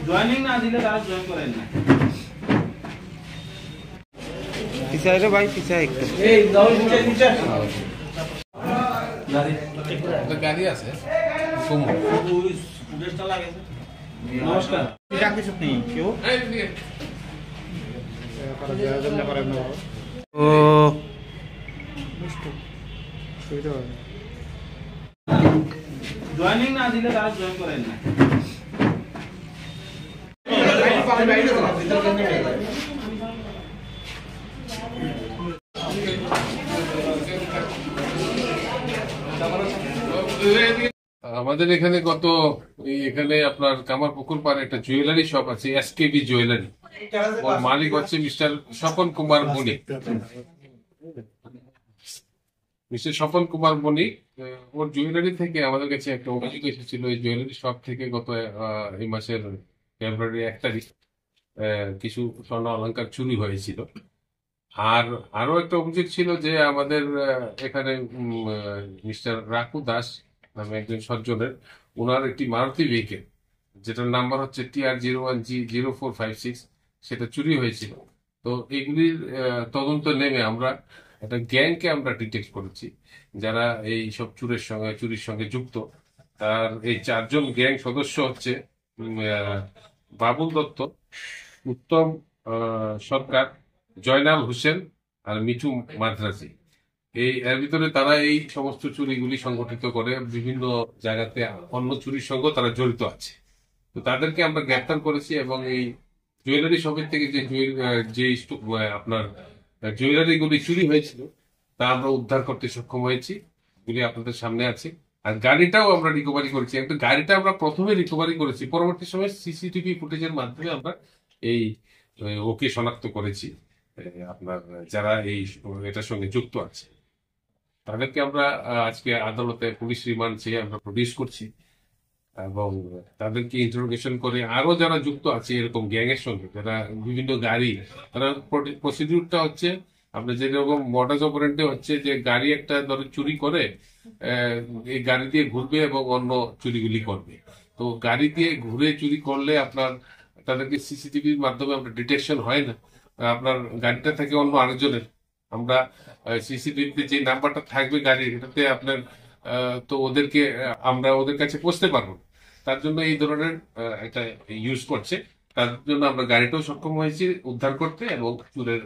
Joining না দিলে তারা জয়েন করেন না। পিছায় রে ভাই, পিছায় একটু। এই দাও নিচে নিচে। গাড়ি আছে সুমো ওই ফুটেজটা লাগেছে। নমস্কার। এটা কিছু নেই কেউ। ও জয়েনিং না দিলে তারা জয়েন করেন না। আমাদের এখানে এখানে আপনার কামারপুকুর পাড়ে একটা জুয়েলারি শপ আছে, এসকেবি জুয়েলারি। ওর মালিক হচ্ছে মিস্টার স্বপন কুমার বণিক। মিস্টার স্বপন কুমার বণিক, ওর জুয়েলারি থেকে আমাদের কাছে একটা অভিযোগ এসেছিল। এই জুয়েলারি শপ থেকে গত এই মাসের ফেব্রুয়ারি 1 তারিখ কিছু স্বর্ণ অলংকার চুরি হয়েছিল। আর আরো একটা অভিযোগ ছিল যে আমাদের এখানে মিস্টার রাকু দাস নামে একজন সজ্জনের, ওনার একটি মারুতি ভেহিকেল যেটার নাম্বার হচ্ছে TR01G0456, সেটা চুরি হয়েছিল। তো এগুলির তদন্ত নেমে আমরা একটা গ্যাংকে আমরা ডিটেক্ট করেছি যারা এই সব চুরির সঙ্গে যুক্ত। তার এই 4 জন গ্যাং সদস্য হচ্ছে বাবুল দত্ত, উত্তম সরকার, জয়নাল হোসেন আর মিঠু মাদ্রাজি। এর ভিতরে তারা এই সমস্ত চুরিগুলি সংগঠিত করে বিভিন্ন জায়গাতে অন্য চুরির সঙ্গে তারা জড়িত আছে। তো তাদেরকে আমরা গ্রেপ্তার করেছি এবং এই জুয়েলারি শপের থেকে যে আপনার জুয়েলারি গুলি চুরি হয়েছিল তা আমরা উদ্ধার করতে সক্ষম হয়েছি। এগুলি আপনাদের সামনে আছে। আর গাড়িটাও আমরা রিকভারি করেছি। একটা গাড়িটা আমরা প্রথমে রিকভারি করেছি, পরবর্তী সময় সিসিটিভি ফুটেজের মাধ্যমে আমরা এই ওকে শনাক্ত করেছি। আপনার যারা এটার সঙ্গে যুক্ত আছে তাদেরকে আমরা আজকে আদালতে পুলিশ রিমান্ড চেয়ে আমরা প্রডিউস করছি এবং তাদেরকে ইন্টারোগেশন করে আরো যারা যুক্ত আছে এরকম গ্যাং এর সঙ্গে, যারা বিভিন্ন গাড়ি, তারা প্রসিডিউরটা হচ্ছে আপনার যেরকম মডাস অপারেন্ডে হচ্ছে যে গাড়ি একটা ধরো চুরি করে এই গাড়ি দিয়ে ঘুরবে এবং অন্য চুরিগুলি করবে। তো গাড়ি দিয়ে ঘুরে চুরি করলে আপনার তাদেরকে সিসিটিভির মাধ্যমে আমরা ডিটেকশন হয় না, আপনার গাড়িটা থাকে অন্য আরেকজনের। আমরা সিসিটিভিতে যে নাম্বারটা থাকবে গাড়ির, এটাতে আপনার তো ওদেরকে আমরা ওদের কাছে পৌঁছতে পারবো। তার জন্য এই ধরনের একটা ইউজ করছে। তার জন্য আমরা গাড়িটাও সক্ষম হয়েছি উদ্ধার করতে এবং চুরের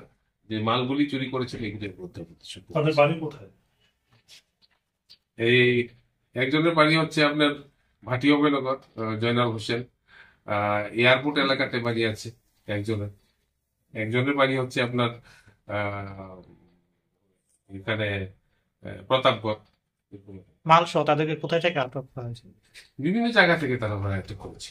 যে মালগুলি চুরি করেছে এগুলি উদ্ধার করতে সক্ষম। তাদের বাড়ি কোথায়? এই একজনের বাড়ি হচ্ছে আপনার ভাটিয়ানগর, জয়নাল হোসেন। এয়ারপোর্ট এলাকাতে বাড়ি আছে একজনের বাড়ি হচ্ছে আপনার এখানে প্রতাপগড়। মাল সহ তাদেরকে কোথায় থেকে আটক করা হয়েছে? বিভিন্ন জায়গা থেকে তারা আটক করেছে।